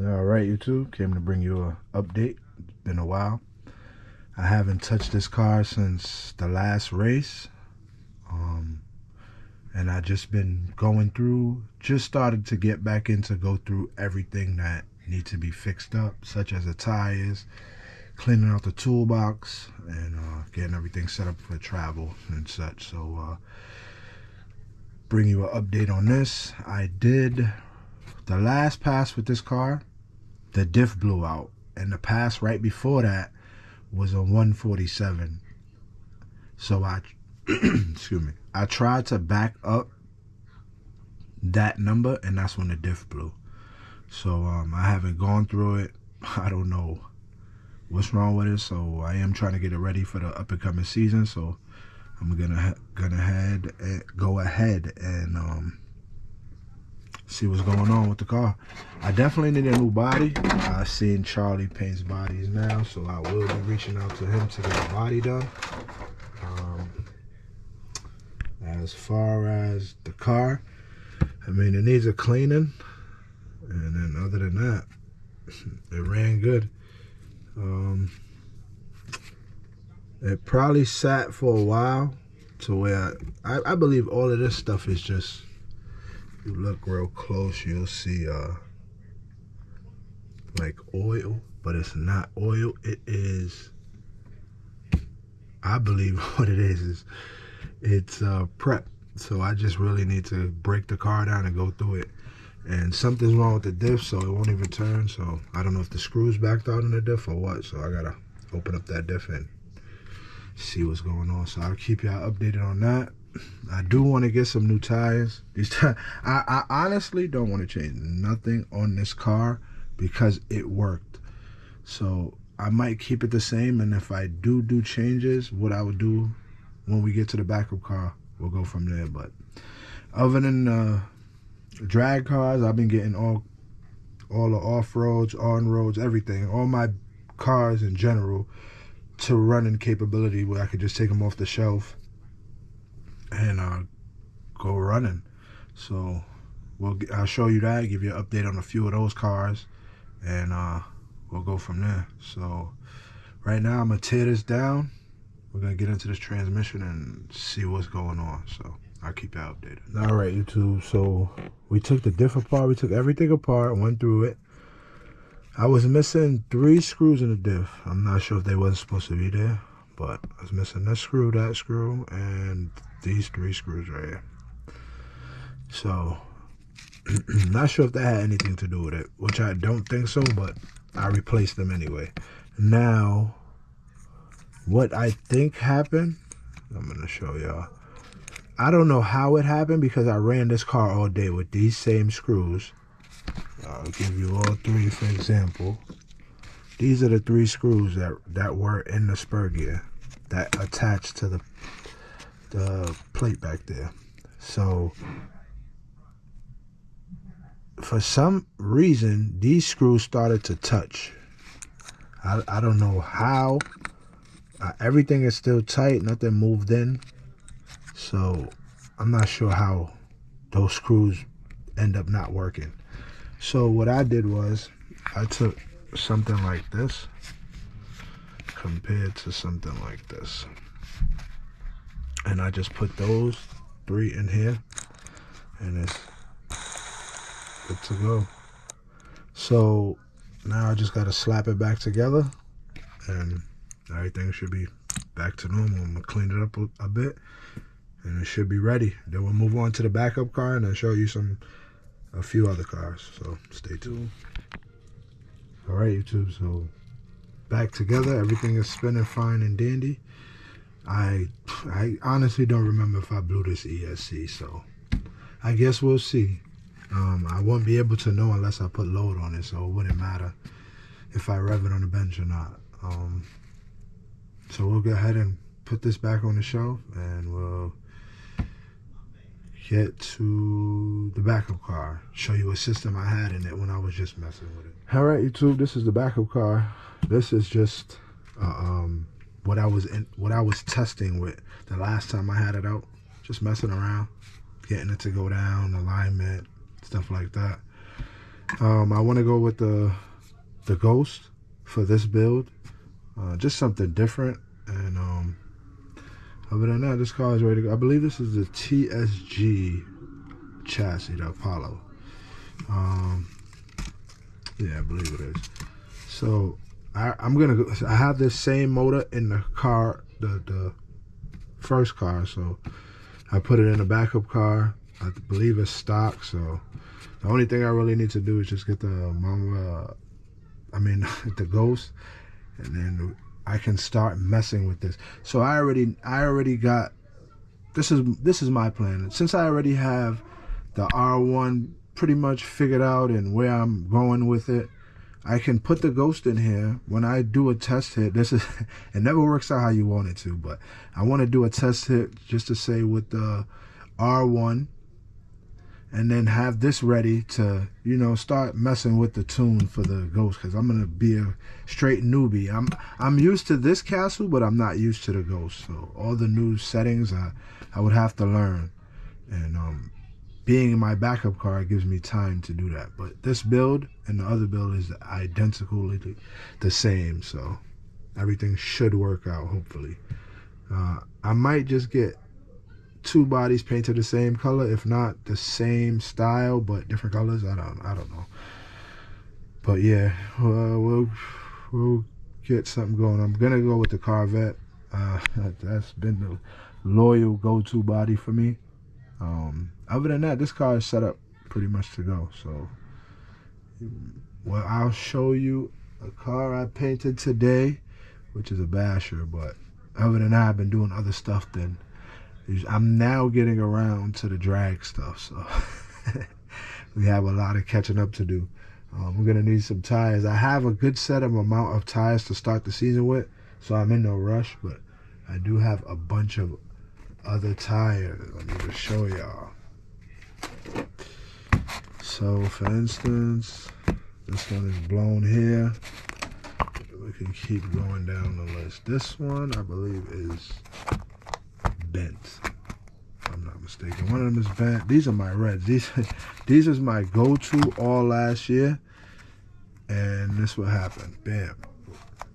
All right, YouTube, came to bring you an update. It's been a while. I haven't touched this car since the last race. And I just been going through, just started to get back in to go through everything that needs to be fixed up, such as the tires, cleaning out the toolbox, and getting everything set up for travel and such. So bring you an update on this. I did the last pass with this car, the diff blew out, and the pass right before that was a 147. So I excuse me, I tried to back up that number, and that's when the diff blew. So I haven't gone through it. I don't know what's wrong with it, so I am trying to get it ready for the up and coming season. So I'm gonna go ahead and see what's going on with the car. I definitely need a new body. I've seen Charlie paints bodies now, so I will be reaching out to him to get a body done. As far as the car, I mean, it needs a cleaning, and then other than that, it ran good. It probably sat for a while to where I believe all of this stuff is just, if you look real close, you'll see like oil, but it's not oil. It is, I believe what it is it's prep. So I just really need to break the car down and go through it. And something's wrong with the diff, so it won't even turn. So I don't know if the screw's backed out in the diff or what. So I gotta open up that diff and see what's going on. So I'll keep y'all updated on that. I do want to get some new tires. These I honestly don't want to change nothing on this car because it worked. So I might keep it the same, and if I do changes, what I would do when we get to the backup car, we'll go from there. But other than drag cars, I've been getting all the off-roads, on-roads, everything, all my cars in general to running capability where I could just take them off the shelf and go running. So I'll show you that, give you an update on a few of those cars, and we'll go from there. So right now I'm gonna tear this down. We're gonna get into this transmission and see what's going on. So I'll keep you updated. All right, YouTube. So we took the diff apart. We took everything apart, went through it. I was missing 3 screws in the diff. I'm not sure if they wasn't supposed to be there, but I was missing this screw, that screw, and these 3 screws right here. So not sure if that had anything to do with it, which I don't think so, but I replaced them anyway. Now, what I think happened, I'm gonna show y'all. I don't know how it happened because I ran this car all day with these same screws. I'll give you all 3 for example. These are the 3 screws that were in the spur gear that attached to the plate back there. So for some reason, these screws started to touch. I don't know how. Everything is still tight, nothing moved in. So I'm not sure how those screws end up not working. So what I did was I took something like this compared to something like this, and I just put those 3 in here, and it's good to go. So now I just got to slap it back together, and everything should be back to normal. I'm gonna clean it up a bit, and it should be ready. Then we'll move on to the backup car, and I'll show you a few other cars. So stay tuned. All right, YouTube. So back together, everything is spinning fine and dandy. I honestly don't remember if I blew this ESC, so I guess we'll see. I won't be able to know unless I put load on it, so it wouldn't matter if I rev it on the bench or not. So we'll go ahead and put this back on the shelf, and we'll get to the backup car, show you a system I had in it when I was just messing with it. All right, YouTube, this is the backup car. This is just what I was testing with the last time I had it out, just messing around, getting it to go down, alignment, stuff like that. I want to go with the Ghost for this build. Just something different. And other than that, this car is ready to go. I believe this is the TSG chassis, the Apollo. Yeah, I believe it is. So I'm gonna go. I have this same motor in the car, the first car. So I put it in the backup car. I believe it's stock. So the only thing I really need to do is just get the the Ghost, and then I can start messing with this. So I already got. This is my plan. Since I already have the R1 pretty much figured out and where I'm going with it, I can put the Ghost in here. When I do a test hit, it never works out how you want it to, but I want to do a test hit just to say with the R1, and then have this ready to, start messing with the tune for the Ghost, because I'm gonna be a straight newbie. I'm used to this castle, but I'm not used to the Ghost. So all the new settings I would have to learn, and being in my backup car gives me time to do that. But this build and the other build is identically the same, so everything should work out, hopefully. I might just get 2 bodies painted the same color, if not the same style but different colors. I don't know. But yeah, we'll get something going. I'm gonna go with the Corvette. That's been the loyal go-to body for me. Other than that, this car is set up pretty much to go. So, well, I'll show you a car I painted today, which is a basher. But other than that, I've been doing other stuff. I'm now getting around to the drag stuff. So we have a lot of catching up to do. We're gonna need some tires. I have a good amount of tires to start the season with, so I'm in no rush. But I do have a bunch of other tires. Let me just show y'all. So for instance, this one is blown here. We can keep going down the list. This one I believe is bent, if I'm not mistaken. One of them is bent. These are my reds. These is my go-to all last year, and this what happened. Bam,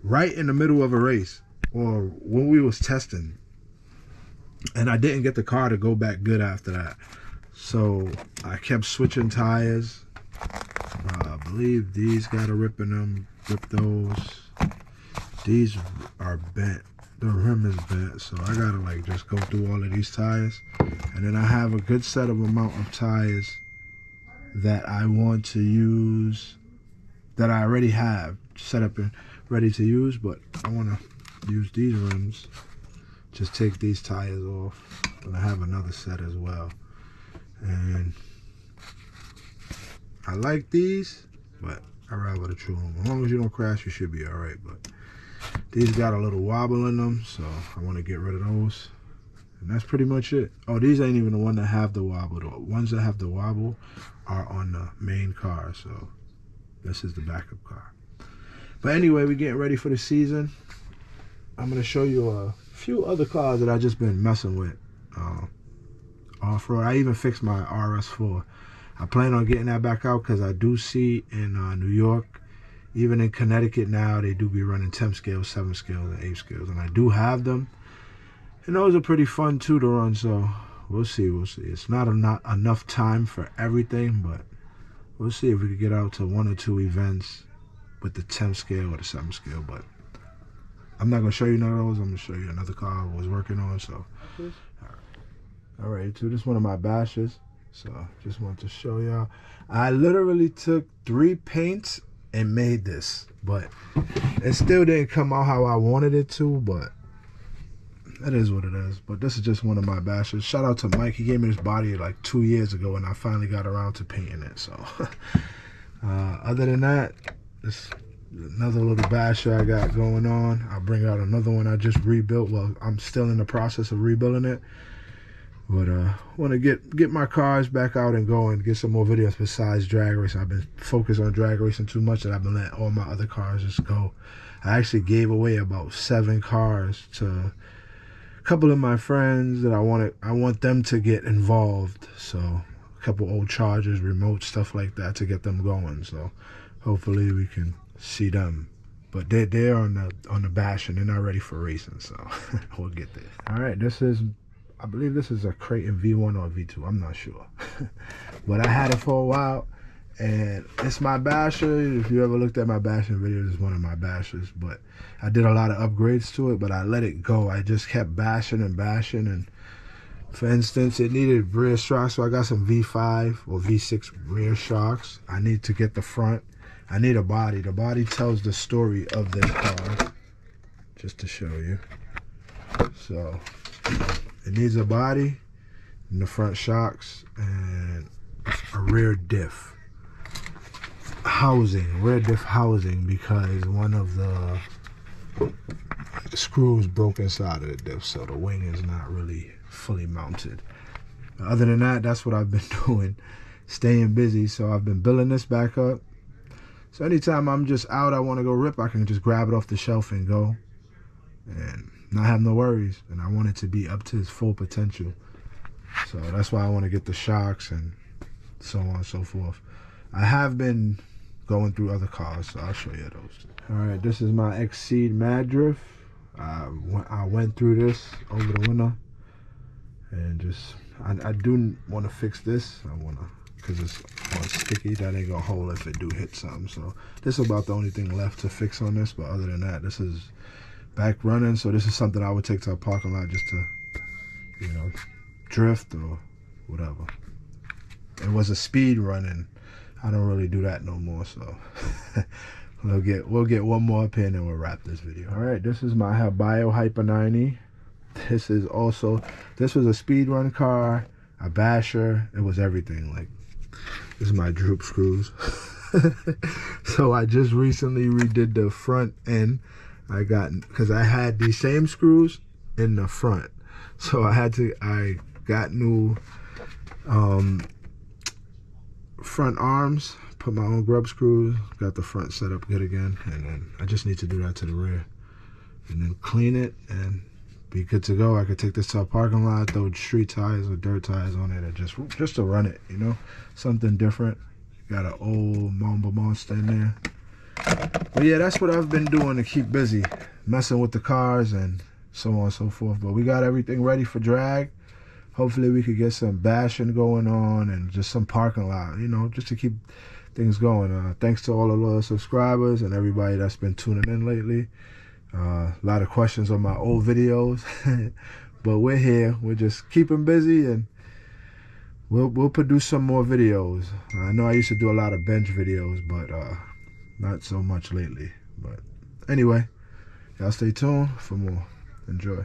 right in the middle of a race, or when we was testing, and I didn't get the car to go back good after that. So I kept switching tires. I believe these got a rip in them. Rip those. These are bent. The rim is bent, so I gotta just go through all of these tires. And then I have a good amount of tires that I want to use, that I already have set up and ready to use, but I want to use these rims. Just take these tires off, and I have another set as well. And I like these, but I ride with a true home. As long as you don't crash, you should be all right. But these got a little wobble in them, so I want to get rid of those. And that's pretty much it. Oh, these ain't even the one that have the wobble. The ones that have the wobble are on the main car, so this is the backup car. But anyway, we're getting ready for the season. I'm going to show you a few other cars that I just been messing with. Off-road. I even fixed my RS4. I plan on getting that back out because I do see in New York, even in Connecticut now, they do be running 10 scales, 7 scales, and 8 scales, and I do have them. And those are pretty fun too to run, so we'll see. It's not enough time for everything, but we'll see if we can get out to 1 or 2 events with the 10 scale or the 7 scale. But I'm not going to show you none of those. I'm going to show you another car I was working on. So, all right, too. This is one of my bashes. So, just wanted to show y'all. I literally took 3 paints and made this, but it still didn't come out how I wanted it to, but that is what it is. But this is just one of my bashes. Shout out to Mike. He gave me this body like 2 years ago, and I finally got around to painting it. So, other than that, this another little basher I got going on. I'll bring out another one I just rebuilt. Well, I'm still in the process of rebuilding it. But want to get my cars back out and go and get some more videos besides drag racing. I've been focused on drag racing too much, and I've been letting all my other cars just go. I actually gave away about 7 cars to a couple of my friends that I want them to get involved. So a couple old chargers, remote, stuff like that to get them going. So hopefully we can see them. But they're on the bash and they're not ready for racing, so we'll get there. All right, I believe this is a Craton V1 or V2. I'm not sure, but I had it for a while, and it's my basher. If you ever looked at my bashing videos, it's one of my bashers. But I did a lot of upgrades to it, but I let it go. I just kept bashing and bashing, and for instance, it needed rear shocks, so I got some V5 or V6 rear shocks. I need to get the front. I need a body. The body tells the story of this car, just to show you. So it needs a body and the front shocks and a rear diff housing, rear diff housing, because one of the screws broke inside of the diff, so the wing is not really fully mounted. Other than that, that's what I've been doing, staying busy. So I've been building this back up. So anytime I'm just out, I want to go rip, I can just grab it off the shelf and go and not have no worries. And I want it to be up to its full potential. So that's why I want to get the shocks and so on and so forth. I have been going through other cars, so I'll show you those. All right, this is my Exced Mad Drift. I went through this over the winter, and just I do want to fix this. I want to, because it's all sticky. That ain't gonna hold if it do hit something. So this is about the only thing left to fix on this. But other than that, this is back running. So this is something I would take to a parking lot just to, you know, drift or whatever. It was a speed running. I don't really do that no more. So we'll get one more up here and then we'll wrap this video. All right, this is my Bio Hyper 90. This was a speed run car, a basher. It was everything. Like, this is my droop screws. So I just recently redid the front end. Because I had these same screws in the front, so I got new front arms, put my own grub screws, got the front set up good again, and then I just need to do that to the rear and then clean it and be good to go. I could take this to a parking lot, throw street tires or dirt tires on it, and just to run it, you know, something different. Got an old Mamba Monster in there. But yeah, that's what I've been doing to keep busy, messing with the cars and so on and so forth. But we got everything ready for drag. Hopefully we could get some bashing going on and just some parking lot, you know, just to keep things going. Thanks to all the loyal subscribers and everybody that's been tuning in lately. A lot of questions on my old videos, but we're here. We're just keeping busy, and we'll produce some more videos. I know I used to do a lot of bench videos, but not so much lately. But anyway, y'all stay tuned for more. Enjoy.